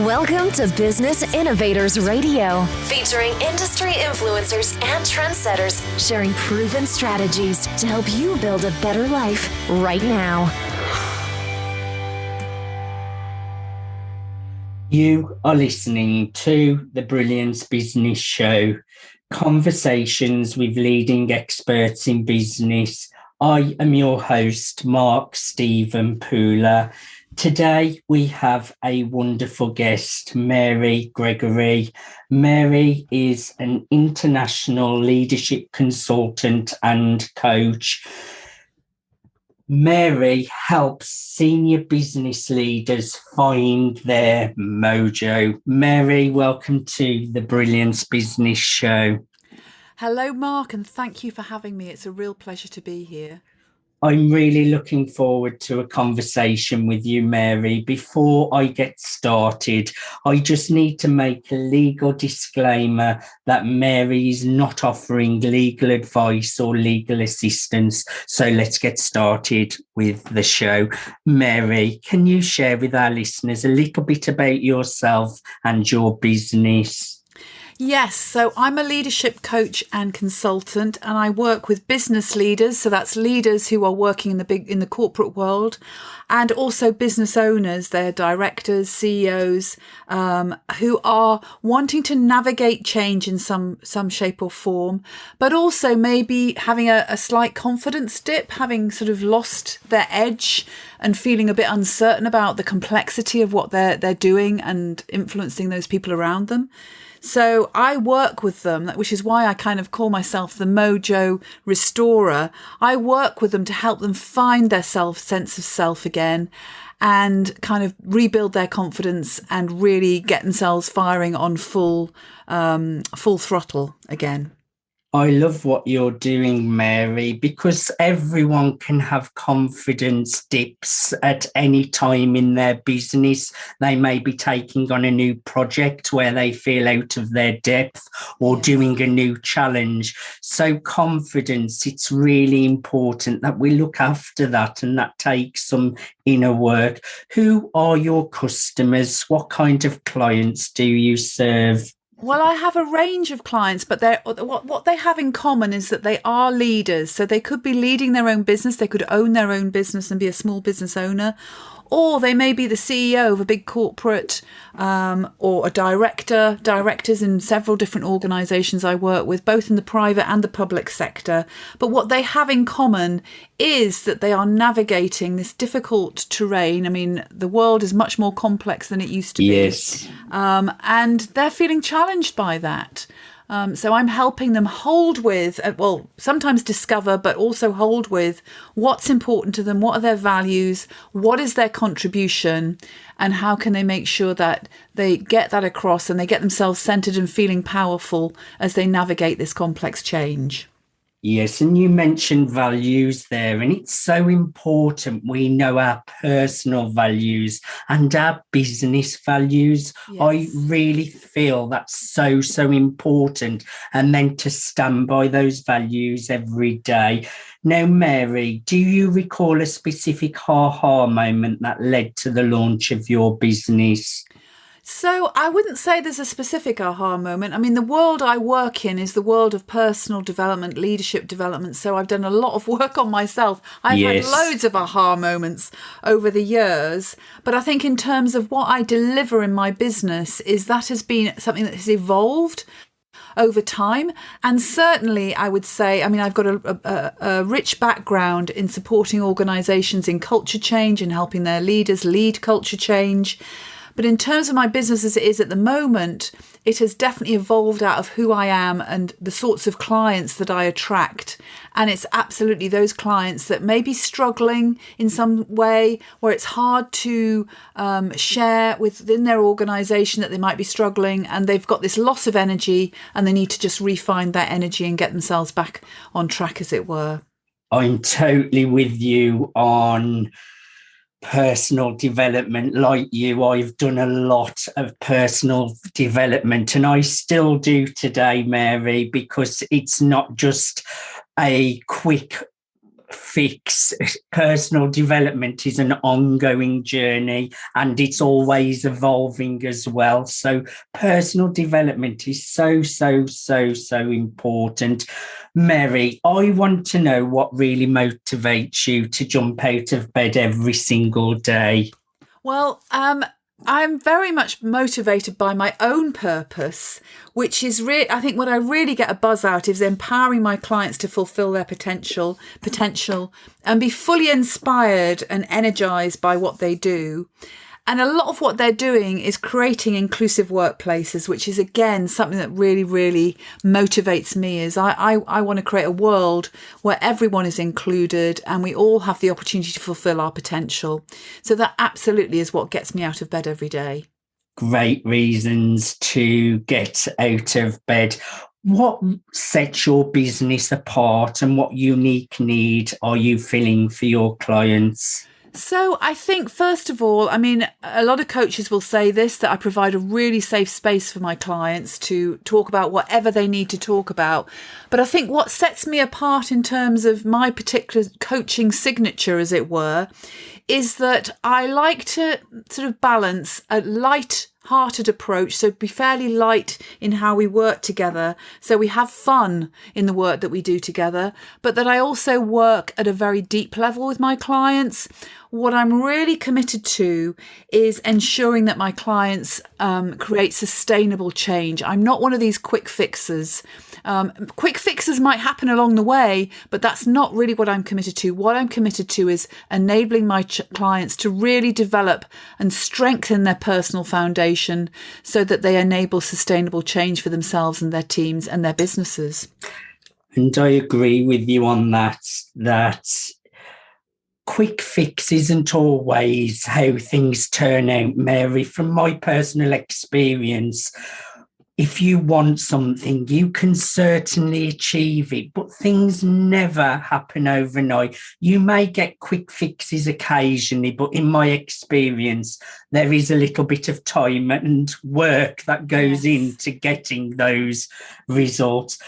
Welcome to Business Innovators Radio, featuring industry influencers and trendsetters sharing proven strategies to help you build a better life right now. You are listening to the Brilliance Business Show, conversations with leading experts in business. I am your host, Mark Stephen Pooler. Today, we have a wonderful guest, Mary Gregory. Mary is an international leadership consultant and coach. Mary helps senior business leaders find their mojo. Mary, welcome to the Brilliance Business Show. Hello, Mark, and thank you for having me. It's a real pleasure to be here. I'm really looking forward to a conversation with you, Mary. Before I get started, I just need to make a legal disclaimer that Mary is not offering legal advice or legal assistance. So let's get started with the show. Mary, can you share with our listeners a little bit about yourself and your business? Yes, so I'm a leadership coach and consultant, and I work with business leaders. So that's leaders who are working in the corporate world, and also business owners. They're directors, CEOs, who are wanting to navigate change in some shape or form, but also maybe having a slight confidence dip, having sort of lost their edge and feeling a bit uncertain about the complexity of what they're doing and influencing those people around them. So I work with them, which is why I kind of call myself the mojo restorer. I work with them to help them find their sense of self again and kind of rebuild their confidence and really get themselves firing on full throttle again. I love what you're doing, Mary, because everyone can have confidence dips at any time in their business. They may be taking on a new project where they feel out of their depth or doing a new challenge. So confidence, it's really important that we look after that, and that takes some inner work. Who are your customers? What kind of clients do you serve? Well, I have a range of clients, but what they have in common is that they are leaders. So they could be leading their own business. They could own their own business and be a small business owner. Or they may be the CEO of a big corporate or a directors in several different organisations I work with, both in the private and the public sector. But what they have in common is that they are navigating this difficult terrain. I mean, the world is much more complex than it used to be. Yes. And they're feeling challenged by that. So I'm helping them hold with, sometimes discover, but also hold with what's important to them, what are their values, what is their contribution, and how can they make sure that they get that across and they get themselves centered and feeling powerful as they navigate this complex change. Yes, and you mentioned values there, and it's so important we know our personal values and our business values. Yes. I really feel that's so important, and then to stand by those values every day. Now, Mary, do you recall a specific aha moment that led to the launch of your business? So I wouldn't say there's a specific aha moment. I mean, the world I work in is the world of personal development, leadership development. So I've done a lot of work on myself. I've had loads of aha moments over the years. But I think in terms of what I deliver in my business is that has been something that has evolved over time. And certainly I would say, I mean, I've got a rich background in supporting organisations in culture change and helping their leaders lead culture change. But in terms of my business as it is at the moment, it has definitely evolved out of who I am and the sorts of clients that I attract. And it's absolutely those clients that may be struggling in some way, where it's hard to share within their organisation that they might be struggling, and they've got this loss of energy and they need to just refine that energy and get themselves back on track, as it were. I'm totally with you on personal development. Like you, I've done a lot of personal development, and I still do today, Mary, because it's not just a quick fix. Personal development is an ongoing journey and it's always evolving as well. So personal development is so important. Mary, I want to know what really motivates you to jump out of bed every single day. Well, I'm very much motivated by my own purpose, which is I think what I really get a buzz out is empowering my clients to fulfill their potential and be fully inspired and energized by what they do. And a lot of what they're doing is creating inclusive workplaces, which is, again, something that really, really motivates me. Is I want to create a world where everyone is included and we all have the opportunity to fulfill our potential. So that absolutely is what gets me out of bed every day. Great reasons to get out of bed. What sets your business apart and what unique need are you filling for your clients? So I think, first of all, I mean, a lot of coaches will say this, that I provide a really safe space for my clients to talk about whatever they need to talk about. But I think what sets me apart in terms of my particular coaching signature, as it were, is that I like to sort of balance a light-hearted approach, so be fairly light in how we work together, so we have fun in the work that we do together, but that I also work at a very deep level with my clients. What I'm really committed to is ensuring that my clients create sustainable change. I'm not one of these quick fixes. Quick fixes might happen along the way, but that's not really what I'm committed to. What I'm committed to is enabling my clients to really develop and strengthen their personal foundation so that they enable sustainable change for themselves and their teams and their businesses. And I agree with you on that quick fix isn't always how things turn out, Mary. From my personal experience, if you want something, you can certainly achieve it, but things never happen overnight. You may get quick fixes occasionally, but in my experience, there is a little bit of time and work that goes into getting those results.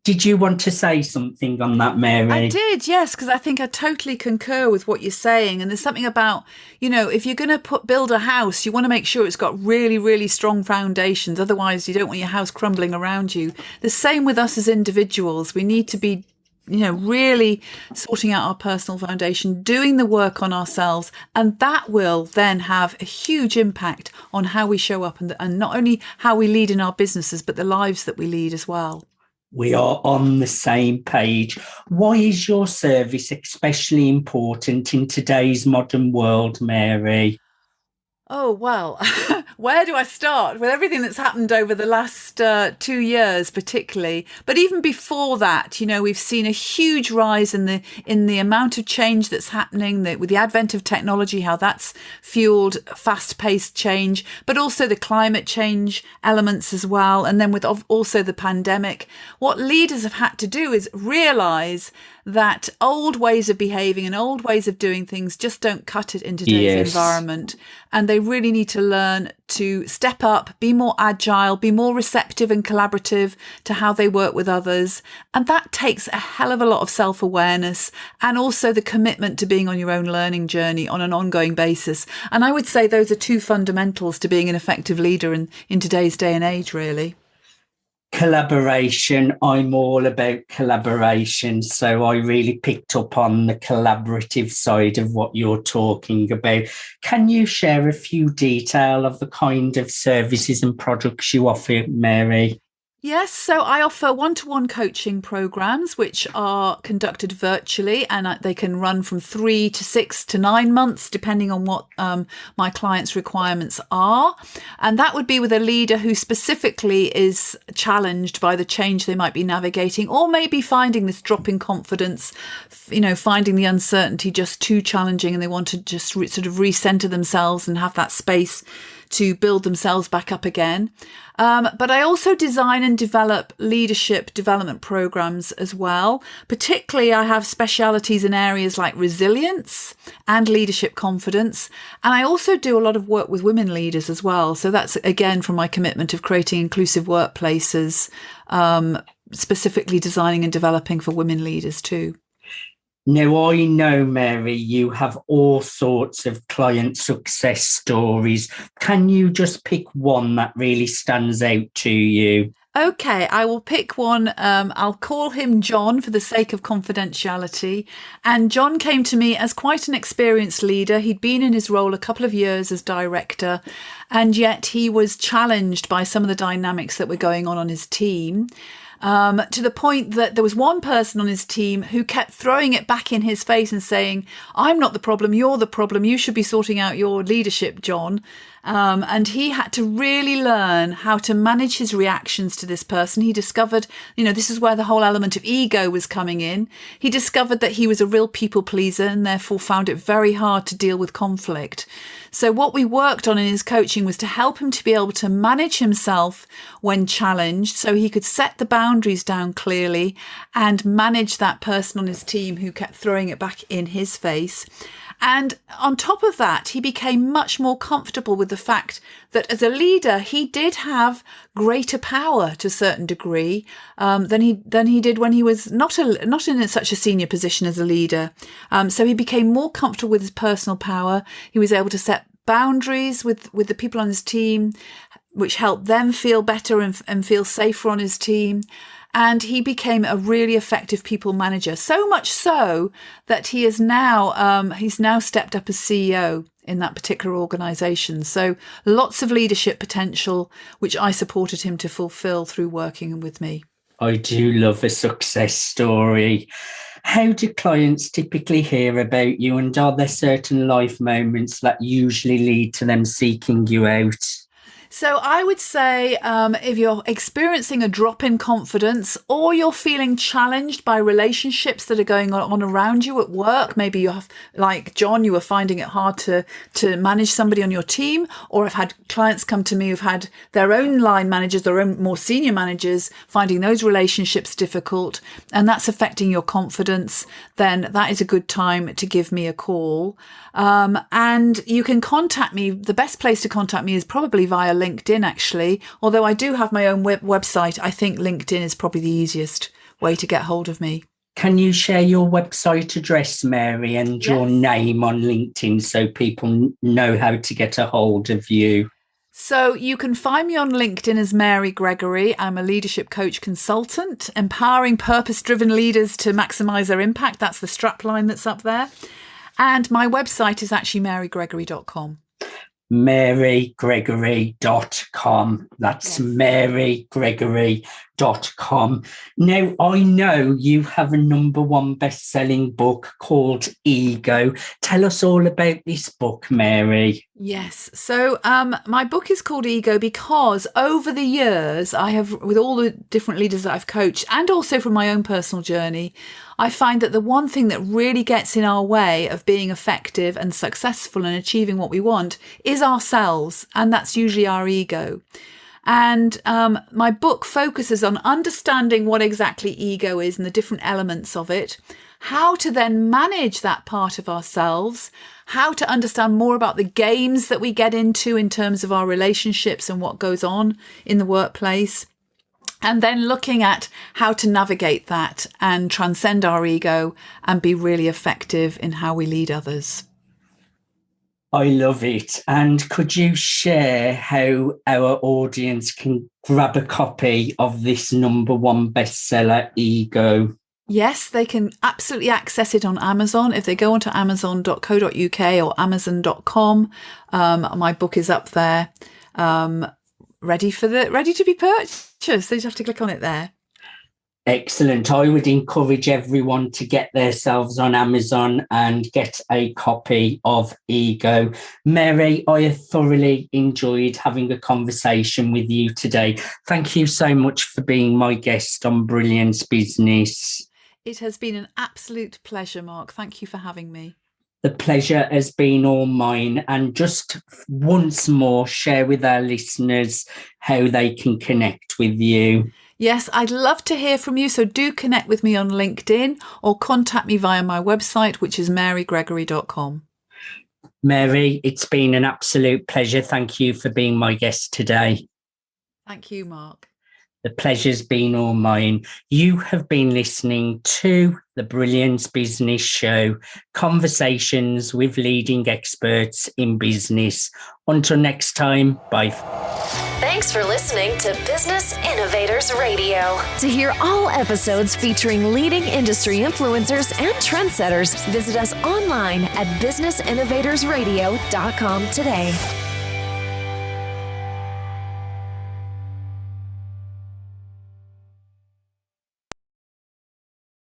Did you want to say something on that, Mary? I did, yes, because I think I totally concur with what you're saying. And there's something about, if you're going to build a house, you want to make sure it's got really, really strong foundations. Otherwise, you don't want your house crumbling around you. The same with us as individuals. We need to be, really sorting out our personal foundation, doing the work on ourselves. And that will then have a huge impact on how we show up and not only how we lead in our businesses, but the lives that we lead as well. We are on the same page. Why is your service especially important in today's modern world, Mary? Oh, well, where do I start? With everything that's happened over the last 2 years, particularly. But even before that, we've seen a huge rise in the amount of change that's happening with the advent of technology, how that's fueled fast-paced change, but also the climate change elements as well. And then with also the pandemic, what leaders have had to do is realise that old ways of behaving and old ways of doing things just don't cut it in today's environment. And they really need to learn to step up, be more agile, be more receptive and collaborative to how they work with others. And that takes a hell of a lot of self-awareness and also the commitment to being on your own learning journey on an ongoing basis. And I would say those are two fundamentals to being an effective leader in today's day and age, really. Collaboration. I'm all about collaboration. So I really picked up on the collaborative side of what you're talking about. Can you share a few details of the kind of services and products you offer, Mary? Yes, so I offer one-to-one coaching programs which are conducted virtually, and they can run from 3 to 6 to 9 months depending on what my clients' requirements are. And that would be with a leader who specifically is challenged by the change they might be navigating, or maybe finding this drop in confidence, finding the uncertainty just too challenging, and they want to just sort of recenter themselves and have that space to build themselves back up again. But I also design and develop leadership development programs as well. Particularly, I have specialities in areas like resilience and leadership confidence. And I also do a lot of work with women leaders as well. So that's, again, from my commitment of creating inclusive workplaces, specifically designing and developing for women leaders too. Now, I know, Mary, you have all sorts of client success stories. Can you just pick one that really stands out to you? Okay, I will pick one. I'll call him John for the sake of confidentiality. And John came to me as quite an experienced leader. He'd been in his role a couple of years as director, and yet he was challenged by some of the dynamics that were going on his team. To the point that there was one person on his team who kept throwing it back in his face and saying, "I'm not the problem, you're the problem. You should be sorting out your leadership, John." And he had to really learn how to manage his reactions to this person. He discovered, this is where the whole element of ego was coming in. He discovered that he was a real people pleaser and therefore found it very hard to deal with conflict. So what we worked on in his coaching was to help him to be able to manage himself when challenged, so he could set the boundaries down clearly and manage that person on his team who kept throwing it back in his face. And on top of that, he became much more comfortable with the fact that as a leader, he did have greater power to a certain degree than he did when he was not in such a senior position as a leader. So he became more comfortable with his personal power. He was able to set boundaries with the people on his team, which helped them feel better and feel safer on his team. And he became a really effective people manager, so much so that he's now stepped up as CEO in that particular organisation. So lots of leadership potential, which I supported him to fulfil through working with me. I do love a success story. How do clients typically hear about you, and are there certain life moments that usually lead to them seeking you out? So I would say if you're experiencing a drop in confidence, or you're feeling challenged by relationships that are going on around you at work, maybe you have, like John, you were finding it hard to manage somebody on your team, or I've had clients come to me who've had their own line managers, their own more senior managers, finding those relationships difficult, and that's affecting your confidence, then that is a good time to give me a call. And you can contact me. The best place to contact me is probably via LinkedIn, actually. Although I do have my own website, I think LinkedIn is probably the easiest way to get hold of me. Can you share your website address, Mary, and your name on LinkedIn so people know how to get a hold of you? So you can find me on LinkedIn as Mary Gregory. I'm a leadership coach consultant, empowering purpose-driven leaders to maximise their impact. That's the strapline that's up there. And my website is actually marygregory.com. marygregory.com. That's marygregory.com. Now, I know you have a #1 best-selling book called Ego. Tell us all about this book, Mary. Yes. So my book is called Ego because over the years, I have, with all the different leaders that I've coached, and also from my own personal journey, I find that the one thing that really gets in our way of being effective and successful and achieving what we want is ourselves. And that's usually our ego. And my book focuses on understanding what exactly ego is and the different elements of it, how to then manage that part of ourselves, how to understand more about the games that we get into in terms of our relationships and what goes on in the workplace, and then looking at how to navigate that and transcend our ego and be really effective in how we lead others. I love it. And could you share how our audience can grab a copy of this #1 bestseller, Ego? Yes, they can absolutely access it on Amazon. If they go onto amazon.co.uk or amazon.com, my book is up there, ready to be purchased. They just have to click on it there. Excellent. I would encourage everyone to get themselves on Amazon and get a copy of Ego. Mary, I have thoroughly enjoyed having a conversation with you today. Thank you so much for being my guest on Brilliance Business. It has been an absolute pleasure, Mark. Thank you for having me. The pleasure has been all mine. And just once more, share with our listeners how they can connect with you. Yes, I'd love to hear from you. So do connect with me on LinkedIn or contact me via my website, which is marygregory.com. Mary, it's been an absolute pleasure. Thank you for being my guest today. Thank you, Mark. The pleasure's been all mine. You have been listening to the Brilliance Business Show, conversations with leading experts in business. Until next time, bye. Thanks for listening to Business Innovators Radio. To hear all episodes featuring leading industry influencers and trendsetters, visit us online at businessinnovatorsradio.com today.